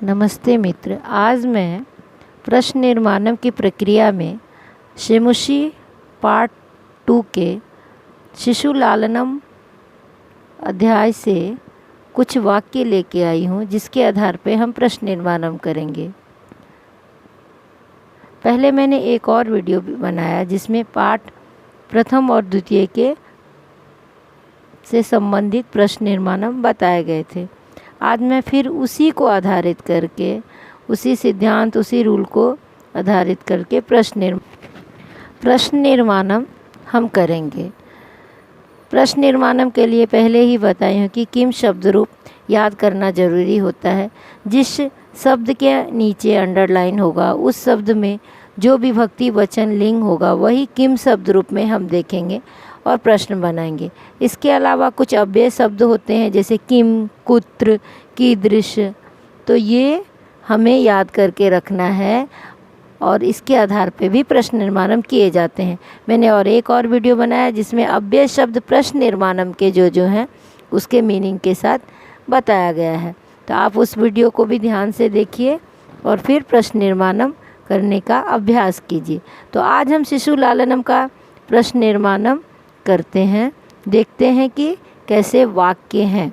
नमस्ते मित्र। आज मैं प्रश्न निर्माणम की प्रक्रिया में शिमुशी पार्ट 2 के शिशु लालनम अध्याय से कुछ वाक्य लेके आई हूँ, जिसके आधार पे हम प्रश्न निर्माणम करेंगे। पहले मैंने एक और वीडियो भी बनाया जिसमें पाठ प्रथम और द्वितीय के से संबंधित प्रश्न निर्माणम बताए गए थे। आज मैं फिर उसी को आधारित करके, उसी सिद्धांत, उसी रूल को आधारित करके प्रश्न निर्माणम हम करेंगे। प्रश्न निर्माणम के लिए पहले ही बताई हूँ कि किम शब्द रूप याद करना ज़रूरी होता है। जिस शब्द के नीचे अंडरलाइन होगा उस शब्द में जो विभक्ति वचन लिंग होगा वही किम शब्द रूप में हम देखेंगे और प्रश्न बनाएंगे। इसके अलावा कुछ अव्यय शब्द होते हैं जैसे किम, कुत्र, कीदृश, तो ये हमें याद करके रखना है और इसके आधार पे भी प्रश्न निर्माणम किए जाते हैं। मैंने और एक और वीडियो बनाया जिसमें अव्यय शब्द प्रश्न निर्माणम के जो हैं उसके मीनिंग के साथ बताया गया है। तो आप उस वीडियो को भी ध्यान से देखिए और फिर प्रश्न निर्माणम करने का अभ्यास कीजिए। तो आज हम शिशु लालनम का प्रश्न निर्माणम करते हैं। देखते हैं कि कैसे वाक्य हैं।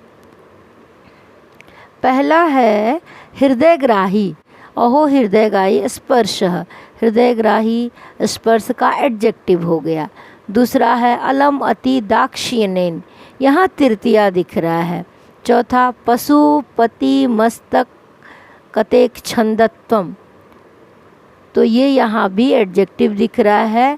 पहला है हृदयग्राही। अहो हृदयग्राही स्पर्श। हृदयग्राही स्पर्श का एडजेक्टिव हो गया। दूसरा है अलम अति दाक्षिण्येन। यहाँ तृतीया दिख रहा है। चौथा पशुपति मस्तक कतेक छंदत्वम, तो ये यहाँ भी एडजेक्टिव दिख रहा है।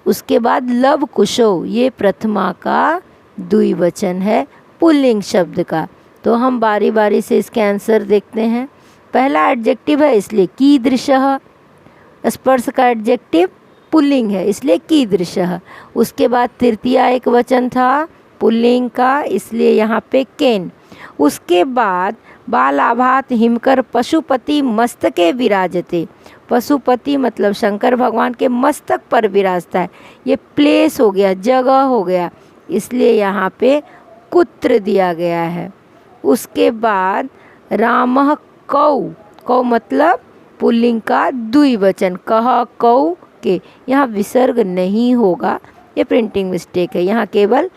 उसके बाद लव कुशो, ये प्रथमा का द्विवचन है पुल्लिंग शब्द का। तो हम बारी बारी से इसके आंसर देखते हैं। पहला एडजेक्टिव है इसलिए कीदृशः, स्पर्श का एडजेक्टिव पुल्लिंग है इसलिए कीदृशः। उसके बाद तृतीया एक वचन था पुल्लिंग का इसलिए यहाँ पे केन। उसके बाद बालाभात हिमकर पशुपति मस्तके विराजते। पशुपति मतलब शंकर भगवान के मस्तक पर विराजता है। ये प्लेस हो गया, जगह हो गया, इसलिए यहाँ पे कुत्र दिया गया है। उसके बाद रामः कौ। कौ मतलब पुल्लिंग का द्विवचन, कह कौ के। यहाँ विसर्ग नहीं होगा, ये प्रिंटिंग मिस्टेक है, यहाँ केवल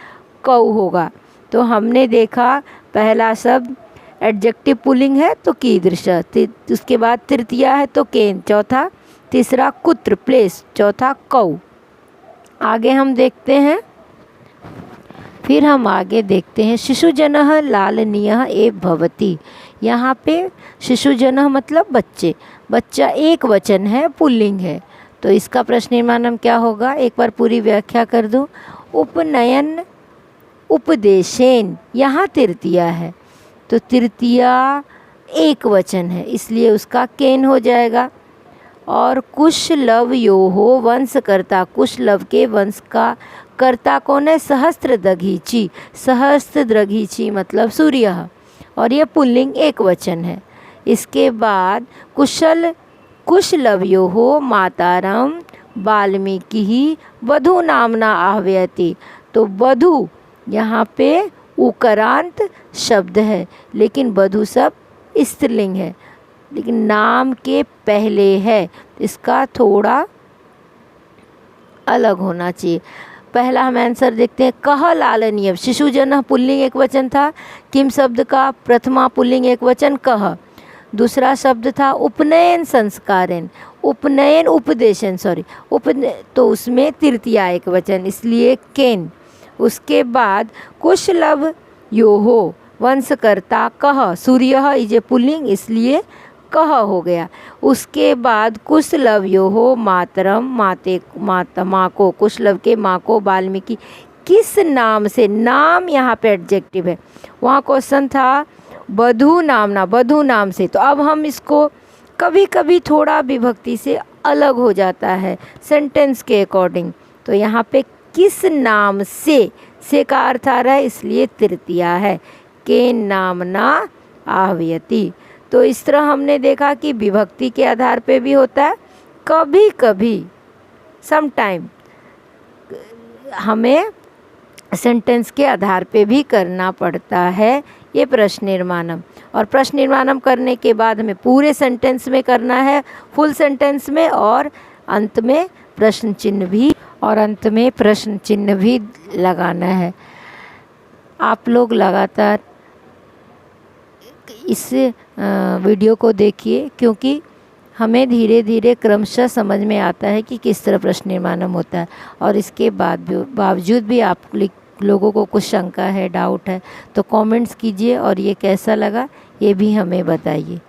कौ होगा। तो हमने देखा पहला शब्द एडजेक्टिव पुल्लिंग है तो कीदृश, उसके बाद तृतीया है तो केन, चौथा तीसरा कुत्र प्लेस, चौथा कौ। आगे हम देखते हैं। फिर हम आगे देखते हैं शिशुजनः लालनीयः एव भवति। यहाँ पे शिशुजनः मतलब बच्चे, बच्चा एक वचन है, पुल्लिंग है। तो इसका प्रश्न निर्माणम क्या होगा, एक बार पूरी व्याख्या कर दूँ। उपनयन उपदेशेन, यहाँ तृतीया है तो तृतीया एक वचन है इसलिए उसका केन हो जाएगा। और कुशलव योहो वंशकर्ता, कुशलव के वंश का कर्ता कौन है, सहस्त्रदघीची। सहस्त्रदघीची मतलब सूर्य, और ये पुल्लिंग एक वचन है। इसके बाद कुशलवयोः मातारं वाल्मीकिः वधू नामना आह्वयति। तो वधू यहाँ पे उकारांत शब्द है लेकिन वधू शब्द स्त्रीलिंग है, लेकिन नाम के पहले है, इसका थोड़ा अलग होना चाहिए। पहला हम आंसर देखते हैं। कह लालनीय, शिशुजन पुल्लिंग एक वचन था, किम शब्द का प्रथमा पुल्लिंग एक वचन कह। दूसरा शब्द था उपनयन संस्कारेन, उपनयन उपदेशन तो उसमें तृतीया एक वचन इसलिए केन। उसके बाद कुशलव योहो वंशकर्ता कह, सूर्य इजे पुल्लिंग इसलिए कह हो गया। उसके बाद कुशलव योहो मातरम, माँ को, कुशलव के माँ को वाल्मीकि किस नाम से, नाम यहाँ पे एडजेक्टिव है। वहाँ क्वेश्चन था वधू नामना, वधू नाम से। तो अब हम इसको कभी कभी थोड़ा विभक्ति से अलग हो जाता है सेंटेंस के अकॉर्डिंग। तो यहाँ पे किस नाम से का अर्थ आ रहा है इसलिए तृतीया है, के नामना आह्वयति। तो इस तरह हमने देखा कि विभक्ति के आधार पे भी होता है, कभी कभी समटाइम हमें सेंटेंस के आधार पे भी करना पड़ता है ये प्रश्न निर्माणम। और प्रश्न निर्माणम करने के बाद हमें पूरे सेंटेंस में करना है, फुल सेंटेंस में, और अंत में प्रश्न चिन्ह भी लगाना है। आप लोग लगातार इस वीडियो को देखिए, क्योंकि हमें धीरे धीरे क्रमशः समझ में आता है कि किस तरह प्रश्न निर्माणम होता है। और इसके बावजूद भी आप लोगों को कुछ शंका है, डाउट है, तो कमेंट्स कीजिए और ये कैसा लगा ये भी हमें बताइए।